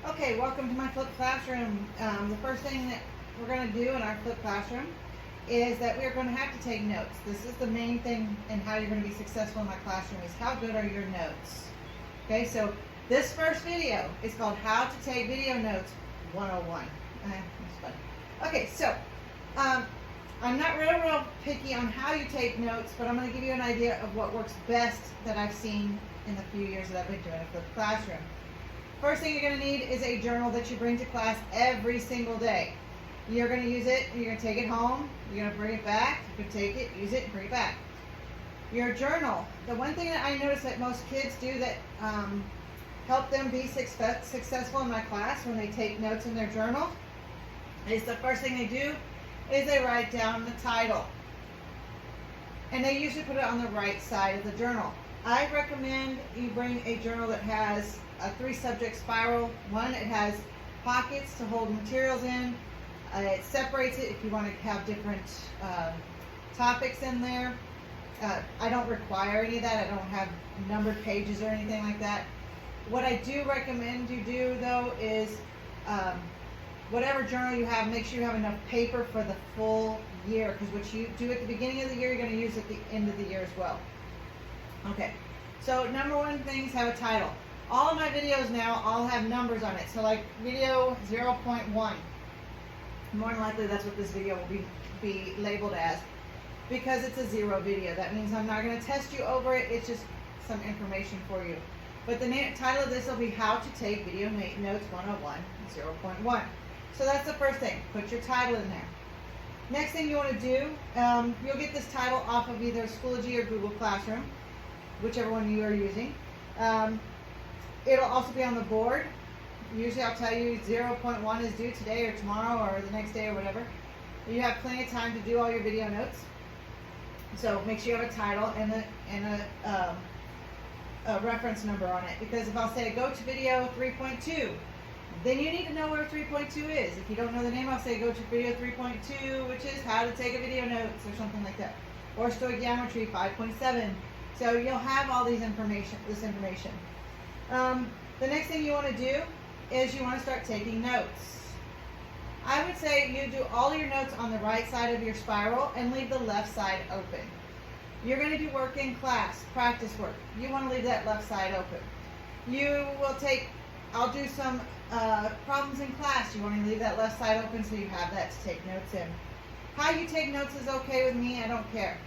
Okay, welcome to my flipped classroom. The first thing that we're going to do in our flipped classroom is that we're going to have to take notes. This is the main thing in how you're going to be successful in my classroom is how good are your notes. Okay, so this first video is called How to Take Video Notes 101. That's funny. Okay, so I'm not real picky on how you take notes, but I'm going to give you an idea of what works best that I've seen in the few years that I've been doing a flipped classroom. First thing you're going to need is a journal that you bring to class every single day. You're going to use it, you're going to take it home, you're going to bring it back, you can take it, use it, and bring it back. Your journal, the one thing that I notice that most kids do that help them be successful in my class when they take notes in their journal is the first thing they do is they write down the title. And they usually put it on the right side of the journal. I recommend you bring a journal that has a 3-subject spiral. One, it has pockets to hold materials in. It separates it if you want to have different topics in there. I don't require any of that. I don't have numbered pages or anything like that. What I do recommend you do, though, is whatever journal you have, make sure you have enough paper for the full year, because what you do at the beginning of the year, you're going to use at the end of the year as well. Okay, so number one things have a title. All of my videos now all have numbers on it. So like video 0.1, more than likely that's what this video will be labeled as, because it's a 0 video. That means I'm not going to test you over it. It's just some information for you. But the title of this will be How to Take Video Notes 101 0.1. So that's the first thing. Put your title in there. Next thing you want to do, you'll get this title off of either Schoology or Google Classroom, whichever one you are using. It'll also be on the board. Usually I'll tell you 0.1 is due today or tomorrow or the next day or whatever. You have plenty of time to do all your video notes. So make sure you have a title and a reference number on it. Because if I'll say go to video 3.2, then you need to know where 3.2 is. If you don't know the name, I'll say go to video 3.2, which is how to take a video notes or something like that. Or stoichiometry 5.7. So you'll have all this information. The next thing you want to do is you want to start taking notes. I would say you do all your notes on the right side of your spiral and leave the left side open. You're going to do work in class, practice work. You want to leave that left side open. I'll do some problems in class. You want to leave that left side open so you have that to take notes in. How you take notes is okay with me. I don't care.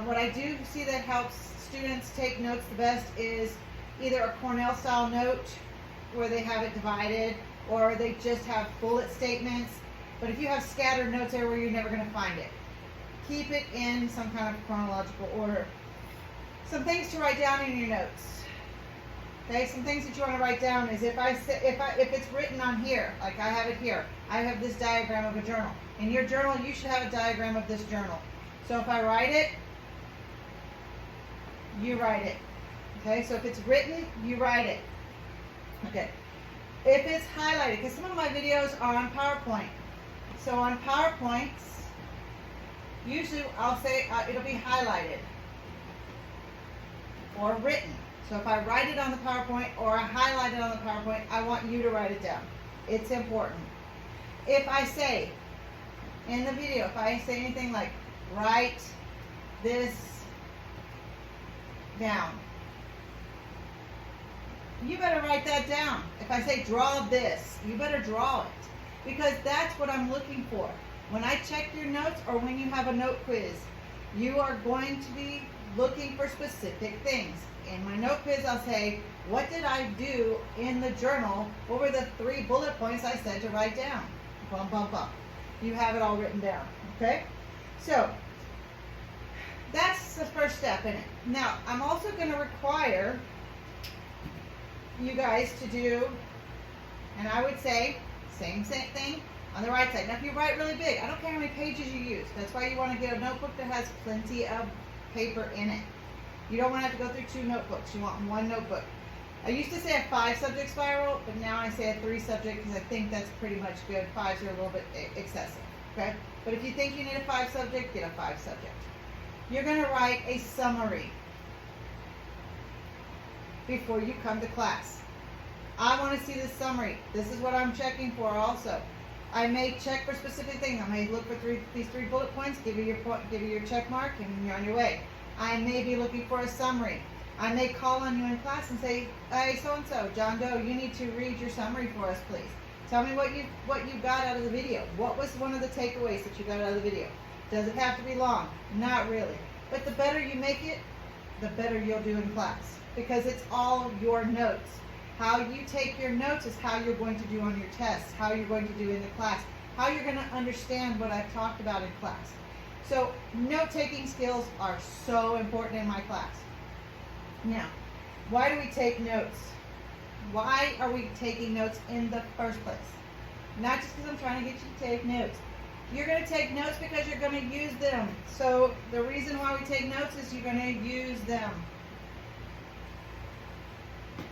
What I do see that helps students take notes the best is either a Cornell style note where they have it divided, or they just have bullet statements. But if you have scattered notes everywhere, you're never going to find it. Keep it in some kind of chronological order. Some things to write down in your notes. Okay, some things that you want to write down is if it's written on here, like I have it here, I have this diagram of a journal. In your journal, you should have a diagram of this journal. So if I write it, you write it. Okay, so if it's written, you write it. Okay, if it's highlighted, because some of my videos are on PowerPoint. So on PowerPoints, usually I'll say it'll be highlighted or written. So if I write it on the PowerPoint or I highlight it on the PowerPoint, I want you to write it down. It's important. If I say in the video, if I say anything like write this down, you better write that down. If I say draw this, you better draw it, because that's what I'm looking for. When I check your notes or when you have a note quiz, you are going to be looking for specific things. In my note quiz, I'll say, what did I do in the journal? What were the 3 bullet points I said to write down? Bum, bum, bum. You have it all written down, okay? So that's the first step in it. Now, I'm also going to require you guys to do, and I would say, same thing on the right side. Now, if you write really big, I don't care how many pages you use. That's why you want to get a notebook that has plenty of paper in it. You don't want to have to go through 2 notebooks. You want 1 notebook. I used to say a 5-subject spiral, but now I say a 3-subject because I think that's pretty much good. 5s are a little bit excessive, okay? But if you think you need a 5-subject, get a 5-subject. You're going to write a summary before you come to class. I want to see the summary. This is what I'm checking for also. I may check for specific things. I may look for these three bullet points, give you your check mark, and you're on your way. I may be looking for a summary. I may call on you in class and say, hey, so-and-so, John Doe, you need to read your summary for us, please. Tell me what you got out of the video. What was one of the takeaways that you got out of the video? Does it have to be long? Not really. But the better you make it, the better you'll do in class, because it's all your notes. How you take your notes is how you're going to do on your tests, how you're going to do in the class, how you're going to understand what I've talked about in class. So note-taking skills are so important in my class. Now, why do we take notes? Why are we taking notes in the first place? Not just because I'm trying to get you to take notes. You're going to take notes because you're going to use them. So the reason why we take notes is you're going to use them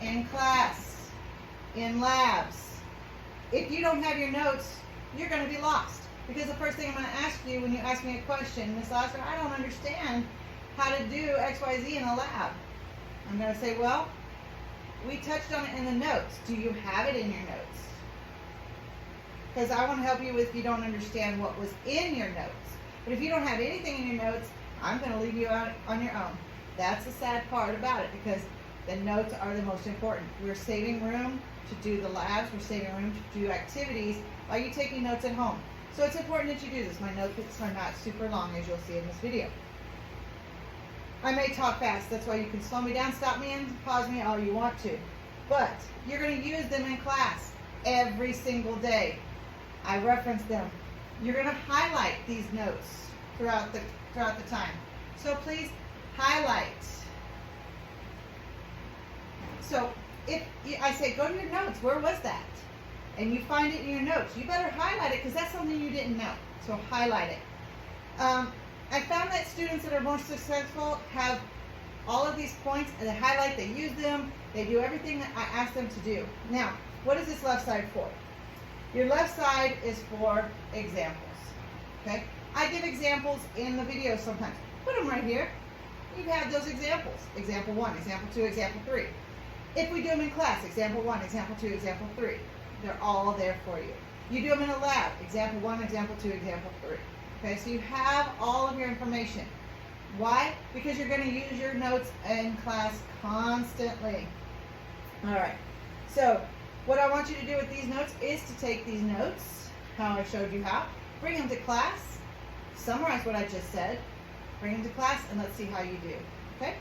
in class, in labs. If you don't have your notes, you're going to be lost. Because the first thing I'm going to ask you when you ask me a question, Miss Oscar, I don't understand how to do XYZ in a lab. I'm going to say, well, we touched on it in the notes. Do you have it in your notes? Because I want to help you if you don't understand what was in your notes. But if you don't have anything in your notes, I'm going to leave you out on your own. That's the sad part about it, because the notes are the most important. We're saving room to do the labs. We're saving room to do activities while you're taking notes at home. So it's important that you do this. My notebooks are not super long, as you'll see in this video. I may talk fast. That's why you can slow me down, stop me, and pause me all you want to. But you're going to use them in class every single day. I reference them. You're going to highlight these notes throughout the time. So please highlight. So if I say go to your notes, where was that? And you find it in your notes, you better highlight it, because that's something you didn't know. So highlight it. I found that students that are more successful have all of these points, and they highlight, they use them, they do everything that I ask them to do. Now, what is this left side for? Your left side is for examples. Okay? I give examples in the video sometimes. Put them right here. You have those examples. Example 1, example 2, example 3. If we do them in class, example 1, example 2, example 3. They're all there for you. You do them in a lab, example 1, example 2, example 3. Okay, so you have all of your information. Why? Because you're going to use your notes in class constantly. All right, so what I want you to do with these notes is to take these notes, how I showed you how, bring them to class, summarize what I just said, bring them to class, and let's see how you do. Okay?